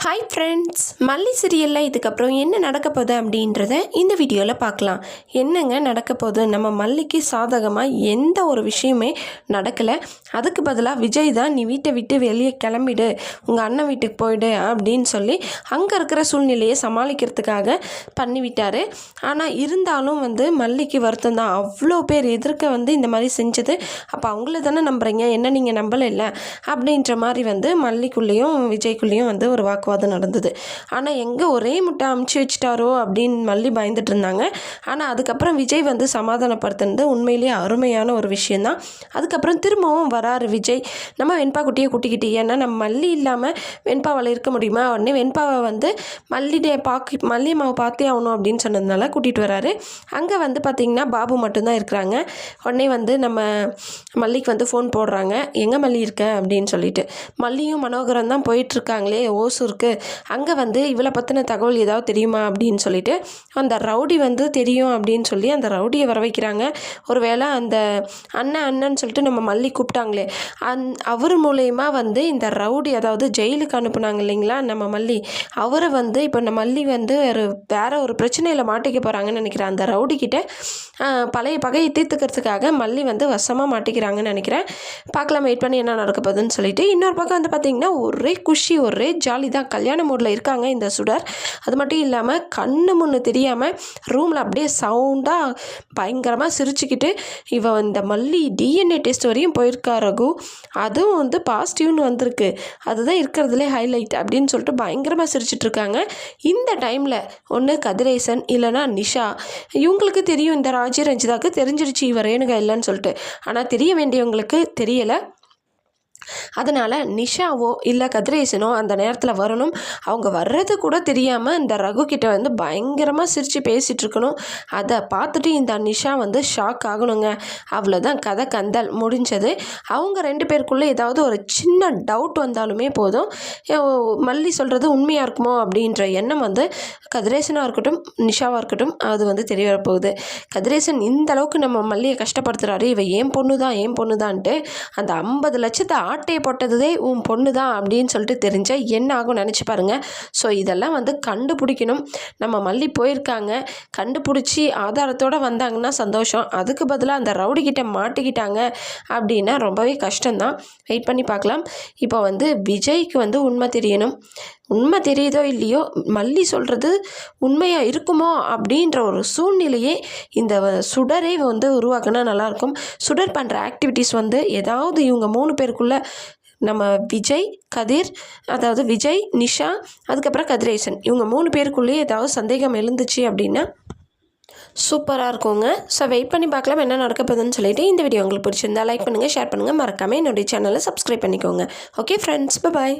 Hi friends, மல்லி சீரியலில் இதுக்கப்புறம் என்ன நடக்க போகுது அப்படின்றத இந்த வீடியோவில் பார்க்கலாம். என்னங்க நடக்க போகுது? நம்ம மல்லிக்கு சாதகமாக எந்த ஒரு விஷயமே நடக்கலை. அதுக்கு பதிலாக விஜய் தான் நீ வீட்டை விட்டு வெளியே கிளம்பிடு, உங்கள் அண்ணன் வீட்டுக்கு போயிடு அப்படின்னு சொல்லி அங்கே இருக்கிற சூழ்நிலையை சமாளிக்கிறதுக்காக பண்ணிவிட்டார். ஆனால் இருந்தாலும் மல்லிக்கு வருத்தம் தான். அவ்வளோ பேர் எதிர்க்க இந்த மாதிரி செஞ்சது. அப்போ அவங்கள தானே நம்புறீங்க, என்ன நீங்கள் நம்பலை இல்லை அப்படின்ற மாதிரி மல்லிக்குள்ளேயும் விஜய்க்குள்ளேயும் ஒரு வாக்குவாதம் நடந்தது. ஆனால் எங்கே ஒரே முட்டை அமுச்சு வச்சுட்டாரோ அப்படின்னு மல்லி பயந்துட்டு இருந்தாங்க. ஆனால் அதுக்கப்புறம் விஜய் சமாதானப்படுத்துனது உண்மையிலேயே அருமையான ஒரு விஷயந்தான். அதுக்கப்புறம் திரும்பவும் வராரு விஜய், நம்ம வெண்பா குட்டியை கூட்டிக்கிட்டு, ஏன்னா நம்ம மல்லி இல்லாமல் வெண்பாவால் இருக்க முடியுமா, உடனே வெண்பாவை மல்லியம்மாவை பார்த்தே ஆகணும் அப்படின்னு சொன்னதுனால கூட்டிகிட்டு வராரு. அங்கே பார்த்திங்கன்னா பாபு மட்டும்தான் இருக்கிறாங்க. உடனே நம்ம மல்லிக்கு ஃபோன் போடுறாங்க, எங்கே மல்லி இருக்க அப்படின்னு சொல்லிட்டு. மல்லியும் மனோகரம் தான் போயிட்டுருக்காங்களே ஓசூருக்கு, அங்கே இவளை பற்றின தகவல் ஏதாவது தெரியுமா அப்படின்னு சொல்லிட்டு அந்த ரவுடி தெரியும் அப்படின்னு சொல்லி அந்த ரவுடியை வர வைக்கிறாங்க. ஒருவேளை அந்த அண்ணன் சொல்லிட்டு நம்ம மல்லி கூப்பிட்டாங்களே, அவர் மூலயமா இந்த ரவுடி, அதாவது ஜெயிலுக்கு அனுப்புனாங்க இல்லைங்களா நம்ம மல்லி, அவரை இப்போ நம்ம மல்லி வேற ஒரு பிரச்சனையில் மாட்டிக்க போகிறாங்கன்னு நினைக்கிறேன். அந்த ரவுடிக்கிட்ட பழைய பகையை தீர்த்துக்கிறதுக்காக மல்லி வசமாக மாட்டிக்கிறாங்கன்னு நினைக்கிறேன். பார்க்கலாம், வெயிட் பண்ணி என்ன நடக்க போகுதுன்னு சொல்லிட்டு. இன்னொரு பக்கம் பார்த்திங்கன்னா ஒரே குஷி, ஒரே ஜாலி தான். கல்யாண மூடில் இருக்காங்க இந்த சுடர். அது மட்டும் இல்லாமல் கண்ணு முன்னு தெரியாமல் ரூமில் அப்படியே சவுண்டாக பயங்கரமாக சிரிச்சுக்கிட்டு இந்த மல்லி டிஎன்ஏ டெஸ்ட் வரையும் போயிருக்கா ரகு, அதுவும் பாசிட்டிவ்னு வந்திருக்கு, அதுதான் இருக்கிறதுலே ஹைலைட் அப்படின்னு சொல்லிட்டு பயங்கரமாக சிரிச்சிட்ருக்காங்க. இந்த டைமில் ஒன்று கதிரேசன் இல்லைனா நிஷா, இவங்களுக்கு தெரியும், இந்த ராஜி ரஞ்சிதாவுக்கு தெரிஞ்சிருச்சு இவர் ரேணுகா இல்லைன்னு சொல்லிட்டு. ஆனால் தெரிய வேண்டியவங்களுக்கு தெரியலை. அதனால் நிஷாவோ இல்லை கதிரேசனோ அந்த நேரத்தில் வரணும். அவங்க வர்றது கூட தெரியாமல் இந்த ரகு கிட்ட பயங்கரமாக சிரித்து பேசிகிட்டு இருக்கணும். அதை பார்த்துட்டு இந்த நிஷா ஷாக் ஆகணுங்க. அவ்வளோதான், கதை கந்தல் முடிஞ்சது. அவங்க ரெண்டு பேருக்குள்ளே ஏதாவது ஒரு சின்ன டவுட் வந்தாலுமே போதும், மல்லி சொல்கிறது உண்மையாக இருக்குமோ அப்படின்ற எண்ணம் கதிரேசனாக இருக்கட்டும் நிஷாவாக இருக்கட்டும் அது தெரிய வரப்போகுது. கதிரேசன் இந்த அளவுக்கு நம்ம மல்லியை கஷ்டப்படுத்துகிறாரு, இவ ஏன் பொண்ணு தான்ட்டு அந்த 50 லட்சத்தை ஆட்டையை போட்டதே உன் பொண்ணு தான் அப்படின்னு சொல்லிட்டு தெரிஞ்ச என்ன ஆகும் நினச்சி பாருங்கள். ஸோ இதெல்லாம் கண்டுபிடிக்கணும். நம்ம மல்லி போயிருக்காங்க, கண்டுபிடிச்சி ஆதாரத்தோடு வந்தாங்கன்னா சந்தோஷம். அதுக்கு பதிலாக அந்த ரவுடிக்கிட்ட மாட்டிக்கிட்டாங்க அப்படின்னா ரொம்பவே கஷ்டம்தான். வெயிட் பண்ணி பார்க்கலாம். இப்போ விஜய்க்கு உண்மை தெரியணும். உண்மை தெரியுதோ இல்லையோ, மல்லி சொல்கிறது உண்மையாக இருக்குமோ அப்படின்ற ஒரு சூழ்நிலையே இந்த சுடரை உருவாக்குனா நல்லாயிருக்கும். சுடர் பண்ணுற ஆக்டிவிட்டீஸ் ஏதாவது இவங்க 3 பேருக்குள்ளே, நம்ம விஜய் கதிர், அதாவது விஜய் நிஷா அதுக்கப்புறம் கதிரேசன், இவங்க 3 பேருக்குள்ளேயே ஏதாவது சந்தேகம் எழுந்துச்சு அப்படின்னா சூப்பராக இருக்குங்க. ஸோ வெயிட் பண்ணி பார்க்கலாம் என்ன நடக்க போகுதுன்னு சொல்லிட்டு. இந்த வீடியோ உங்களுக்கு பிடிச்சிருந்தா லைக் பண்ணுங்கள், ஷேர் பண்ணுங்கள், மறக்காமல் என்னுடைய சேனலை சப்ஸ்கிரைப் பண்ணிக்கோங்க. ஓகே ஃப்ரெண்ட்ஸ், பாய்.